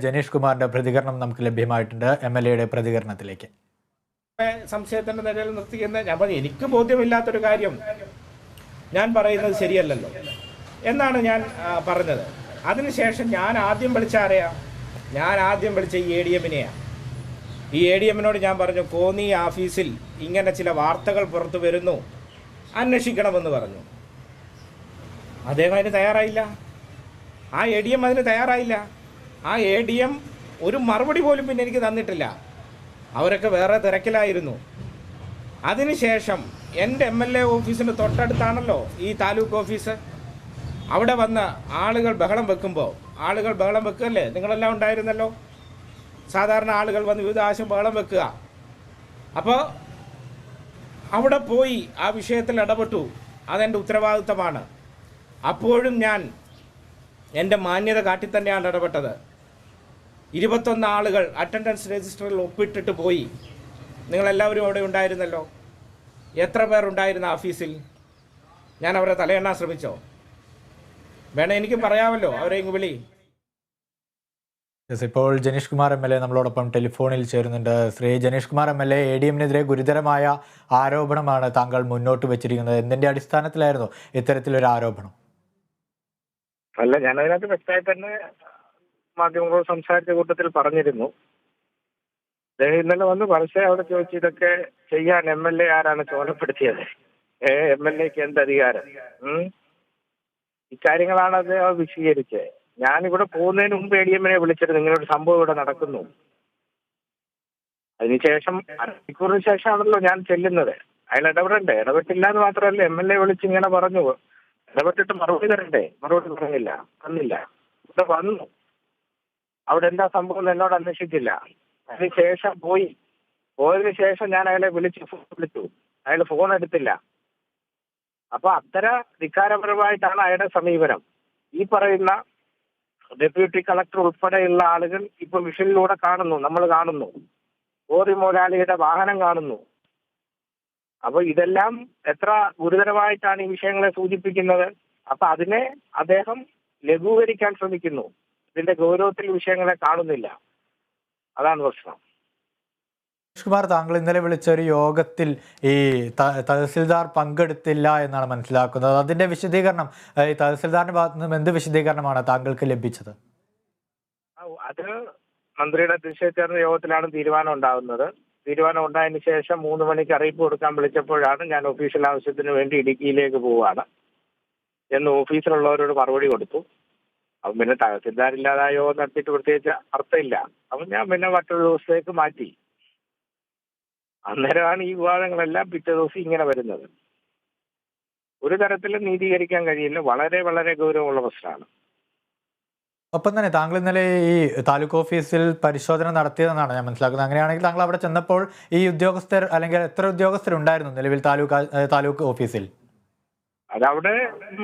ജനീഷ് കുമാറിന്റെ പ്രതികരണം നമുക്ക് ലഭ്യമായിട്ടുണ്ട്. MLA പ്രതികരണത്തിലേക്ക്. സംശയത്തിന്റെ നിലയിൽ നിർത്തിയെന്ന് ഞാൻ പറഞ്ഞു. എനിക്ക് ബോധ്യമില്ലാത്തൊരു കാര്യം ഞാൻ പറയുന്നത് ശരിയല്ലല്ലോ എന്നാണ് ഞാൻ പറഞ്ഞത്. അതിനുശേഷം ഞാൻ ആദ്യം വിളിച്ച ആരെയാണ്? ഞാൻ ആദ്യം വിളിച്ച ഈ ADM-നെയാണ്. ഈ ADM-നോട് ഞാൻ പറഞ്ഞു, കോന്നി ഓഫീസിൽ ഇങ്ങനെ ചില വാർത്തകൾ പുറത്തു വരുന്നു, അന്വേഷിക്കണമെന്ന് പറഞ്ഞു. അദ്ദേഹം അതിന് തയ്യാറായില്ല. ആ ADM അതിന് തയ്യാറായില്ല. ആ ADM ഒരു മറുപടി പോലും പിന്നെ എനിക്ക് തന്നിട്ടില്ല. അവരൊക്കെ വേറെ തിരക്കിലായിരുന്നു. അതിനുശേഷം എൻ്റെ MLA ഓഫീസിന് തൊട്ടടുത്താണല്ലോ ഈ താലൂക്ക് ഓഫീസ്. അവിടെ വന്ന് ആളുകൾ ബഹളം വെക്കുകയല്ലേ, നിങ്ങളെല്ലാം ഉണ്ടായിരുന്നല്ലോ. സാധാരണ ആളുകൾ വന്ന് വിവിധ ആവശ്യം ബഹളം വെക്കുക. അപ്പോൾ അവിടെ പോയി ആ വിഷയത്തിൽ ഇടപെട്ടു. അതെൻ്റെ ഉത്തരവാദിത്തമാണ്. അപ്പോഴും ഞാൻ എൻ്റെ മാന്യത കാട്ടി തന്നെയാണ് ഇടപെട്ടത്. 21 ആളുകൾ അറ്റൻഡൻസ് രജിസ്റ്ററിൽ ഒപ്പിട്ടിട്ട് പോയി. നിങ്ങളെല്ലാവരും അവിടെ ഉണ്ടായിരുന്നല്ലോ. എത്ര പേർ ഉണ്ടായിരുന്ന ഓഫീസിൽ? ഞാൻ അവരെ തലയെണ്ണാൻ ശ്രമിച്ചോ? വേണേ എനിക്ക് പറയാമല്ലോ, അവരെ ഇങ്ങ് വിളി. ഇപ്പോൾ ജനീഷ് കുമാർ MLA നമ്മളോടൊപ്പം ടെലിഫോണിൽ ചേരുന്നുണ്ട്. ശ്രീ ജനീഷ് കുമാർ MLA, ADM-നെതിരെ ഗുരുതരമായ ആരോപണമാണ് താങ്കൾ മുന്നോട്ട് വെച്ചിരിക്കുന്നത്. എന്തിന്റെ അടിസ്ഥാനത്തിലായിരുന്നു ഇത്തരത്തിലൊരു ആരോപണം? അല്ല, ഞാനതിനകത്ത് വ്യക്തമായി തന്നെ മാധ്യമങ്ങളോട് സംസാരിച്ച കൂട്ടത്തിൽ പറഞ്ഞിരുന്നു. ഇന്നലെ വന്ന് പരസ്യം അവിടെ ചോദിച്ചു, ഇതൊക്കെ ചെയ്യാൻ MLA ആരാണ് ചുമതലപ്പെടുത്തിയത്? MLA-ക്ക് എന്ത് അധികാരം? ഇക്കാര്യങ്ങളാണ് അദ്ദേഹം വിശദീകരിച്ചത്. ഞാനിവിടെ പോകുന്നതിന് മുമ്പ് ADM-നെ വിളിച്ചിരുന്നു, ഇങ്ങനൊരു സംഭവം ഇവിടെ നടക്കുന്നു. അതിനുശേഷം മണിക്കൂറിന് ശേഷമാണല്ലോ ഞാൻ ചെല്ലുന്നത്. അയാൾ ഇടപെടണ്ടേ? ഇടപെട്ടില്ല എന്ന് മാത്രമല്ല, MLA വിളിച്ച് ഇങ്ങനെ പറഞ്ഞു. ഇടപെട്ടിട്ട് മറുപടി തരണ്ടേ? മറുപടി തന്നില്ല. ഇവിടെ വന്നു, അവിടെ എന്താ സംഭവം എന്നോട് അന്വേഷിച്ചില്ല. അതിനുശേഷം പോയതിനു ശേഷം ഞാൻ അയാളെ വിളിച്ചു. അയാൾ ഫോൺ എടുത്തില്ല. അപ്പൊ അത്തരം ധിക്കാരപരമായിട്ടാണ് അയാളുടെ സമീപനം. ഈ പറയുന്ന ഡെപ്യൂട്ടി കളക്ടർ ഉൾപ്പെടെയുള്ള ആളുകൾ ഇപ്പൊ വിഷനിലൂടെ നമ്മൾ കാണുന്നു. ഓറി മുതലാളിയുടെ വാഹനം കാണുന്നു. അപ്പൊ ഇതെല്ലാം എത്ര ഗുരുതരമായിട്ടാണ് ഈ വിഷയങ്ങളെ സൂചിപ്പിക്കുന്നത്. അപ്പൊ അതിനെ അദ്ദേഹം ലഘൂകരിക്കാൻ ശ്രമിക്കുന്നു. ഇതിന്റെ ഗൗരവത്തിൽ വിഷയങ്ങളെ കാണുന്നില്ല. അതാണ് പ്രശ്നം. ജനീഷ് കുമാർ, താങ്കൾ ഇന്നലെ വിളിച്ച ഒരു യോഗത്തിൽ ഈ തഹസിൽദാർ പങ്കെടുത്തില്ല എന്നാണ് മനസ്സിലാക്കുന്നത്. അതിന്റെ വിശദീകരണം, ഈ തഹസിൽദാറിന്റെ ഭാഗത്തു നിന്നും എന്ത് വിശദീകരണമാണ് താങ്കൾക്ക് ലഭിച്ചത്? അത് മന്ത്രിയുടെ അധ്യക്ഷതയിൽ ചേർന്ന യോഗത്തിലാണ് തീരുമാനം ഉണ്ടാകുന്നത്. തീരുമാനം ഉണ്ടായതിനു ശേഷം 3 മണിക്ക് അറിയിപ്പ് കൊടുക്കാൻ വിളിച്ചപ്പോഴാണ് ഞാൻ ഒഫീഷ്യൽ ആവശ്യത്തിന് വേണ്ടി ഇടുക്കിയിലേക്ക് പോവുകയാണ് എന്ന് ഓഫീസിലുള്ളവരോട് മറുപടി കൊടുത്തു. അപ്പം പിന്നെ തഹസിൽദാരില്ലാതെ യോഗം നടത്തിയിട്ട് പ്രത്യേകിച്ച് അർത്ഥമില്ല. അപ്പം ഞാൻ പിന്നെ മറ്റൊരു ദിവസത്തേക്ക് മാറ്റി. അന്നേരമാണ് ഈ വിവാദങ്ങളെല്ലാം പിറ്റേ ദിവസം ഇങ്ങനെ വരുന്നത്. ഒരു തരത്തിലും നീതീകരിക്കാൻ കഴിയില്ല. വളരെ വളരെ ഗൗരവമുള്ള പ്രശ്നമാണ്. ഒപ്പം തന്നെ താങ്കൾ ഇന്നലെ ഈ താലൂക്ക് ഓഫീസിൽ പരിശോധന നടത്തിയതെന്നാണ് ഞാൻ മനസ്സിലാക്കുന്നത്. അങ്ങനെയാണെങ്കിൽ താങ്കൾ അവിടെ ചെന്നപ്പോൾ ഈ ഉദ്യോഗസ്ഥർ, അല്ലെങ്കിൽ എത്ര ഉദ്യോഗസ്ഥരുണ്ടായിരുന്നു നിലവിൽ താലൂക്ക് ഓഫീസിൽ? അതവിടെ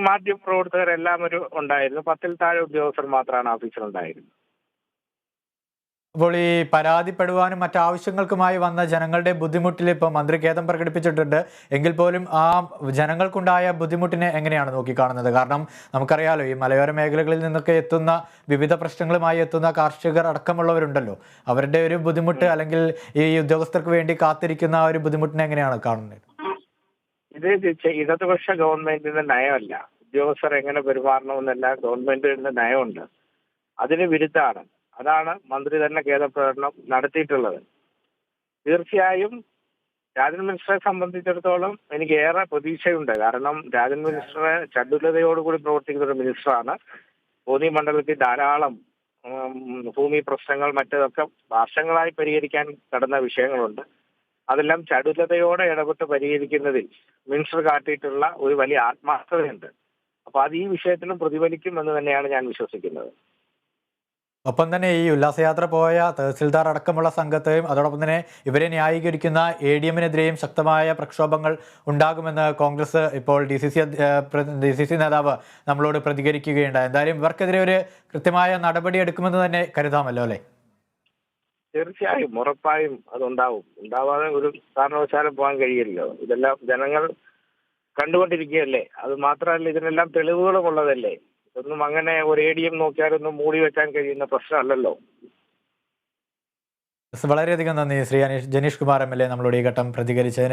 മാധ്യമപ്രവർത്തകരെല്ലാം ഉണ്ടായിരുന്നു. 10-ൽ താഴെ ഉദ്യോഗസ്ഥർ മാത്രമാണ് ഓഫീസിലുണ്ടായിരുന്നത്. അപ്പോൾ ഈ പരാതിപ്പെടുവാനും മറ്റാവശ്യങ്ങൾക്കുമായി വന്ന ജനങ്ങളുടെ ബുദ്ധിമുട്ടിൽ ഇപ്പോൾ മന്ത്രി ഖേദം പ്രകടിപ്പിച്ചിട്ടുണ്ട്. എങ്കിൽ പോലും ആ ജനങ്ങൾക്കുണ്ടായ ബുദ്ധിമുട്ടിനെ എങ്ങനെയാണ് നോക്കിക്കാണുന്നത്? കാരണം നമുക്കറിയാലോ, ഈ മലയോര മേഖലകളിൽ നിന്നൊക്കെ എത്തുന്ന വിവിധ പ്രശ്നങ്ങളുമായി എത്തുന്ന കാർഷികർ അടക്കമുള്ളവരുണ്ടല്ലോ. അവരുടെ ഒരു ബുദ്ധിമുട്ട്, അല്ലെങ്കിൽ ഈ ഉദ്യോഗസ്ഥർക്ക് വേണ്ടി കാത്തിരിക്കുന്ന ഒരു ബുദ്ധിമുട്ടിനെ എങ്ങനെയാണ് കാണുന്നത്? ഇത് ഇടതുപക്ഷ ഗവൺമെന്റിന്റെ നയമല്ല. ഉദ്യോഗസ്ഥർ എങ്ങനെ പെരുമാറണമെന്നല്ല ഗവൺമെന്റിന്റെ നയമുണ്ട്. അതിന് വിരുദ്ധമാണ്. അതാണ് മന്ത്രി തന്നെ ഖേദപ്രകടനം നടത്തിയിട്ടുള്ളത്. തീർച്ചയായും രാജൻ മിനിസ്റ്ററെ സംബന്ധിച്ചിടത്തോളം എനിക്ക് ഏറെ പ്രതീക്ഷയുണ്ട്. കാരണം രാജൻ മിനിസ്റ്ററെ ചടുലതയോടുകൂടി പ്രവർത്തിക്കുന്ന ഒരു മിനിസ്റ്ററാണ്. കോന്നി മണ്ഡലത്തിൽ ധാരാളം ഭൂമി പ്രശ്നങ്ങൾ മറ്റതൊക്കെ വർഷങ്ങളായി പരിഹരിക്കാൻ കടന്ന വിഷയങ്ങളുണ്ട്. അതെല്ലാം ചടുലതയോടെ ഇടപെട്ട് പരിഹരിക്കുന്നതിൽ മിനിസ്റ്റർ കാട്ടിയിട്ടുള്ള ഒരു വലിയ ആത്മാർത്ഥതയുണ്ട്. അപ്പൊ അത് ഈ വിഷയത്തിലും പ്രതിഫലിക്കും എന്ന് തന്നെയാണ് ഞാൻ വിശ്വസിക്കുന്നത്. ഒപ്പം തന്നെ ഈ ഉല്ലാസയാത്ര പോയ തഹസിൽദാർ അടക്കമുള്ള സംഘത്തെയും, അതോടൊപ്പം തന്നെ ഇവരെ ന്യായീകരിക്കുന്ന ADM-നെതിരെയും ശക്തമായ പ്രക്ഷോഭങ്ങൾ ഉണ്ടാകുമെന്ന് കോൺഗ്രസ് ഇപ്പോൾ DCC നേതാവ് നമ്മളോട് പ്രതികരിക്കുകയുണ്ടായി. എന്തായാലും ഇവർക്കെതിരെ ഒരു കൃത്യമായ നടപടി എടുക്കുമെന്ന് തന്നെ കരുതാമല്ലോ, അല്ലേ? തീർച്ചയായും, ഉറപ്പായും അതുണ്ടാവും. ഉണ്ടാവാതെ ഒരു കാരണവശാലും പോകാൻ കഴിയില്ലല്ലോ. ഇതെല്ലാം ജനങ്ങൾ കണ്ടുകൊണ്ടിരിക്കുകയല്ലേ. അത് മാത്രമല്ല, ഇതിനെല്ലാം തെളിവുകളും ഉള്ളതല്ലേ. ഒന്നും അങ്ങനെ ഒരു ADM നോക്കിയാലൊന്നും മൂടി വെക്കാൻ കഴിയുന്ന പ്രശ്നമല്ലല്ലോ. വളരെയധികം നന്ദി ശ്രീ ജനീഷ് കുമാർ MLA നമ്മളോട് ഈ ഘട്ടം പ്രതികരിച്ചതിന്.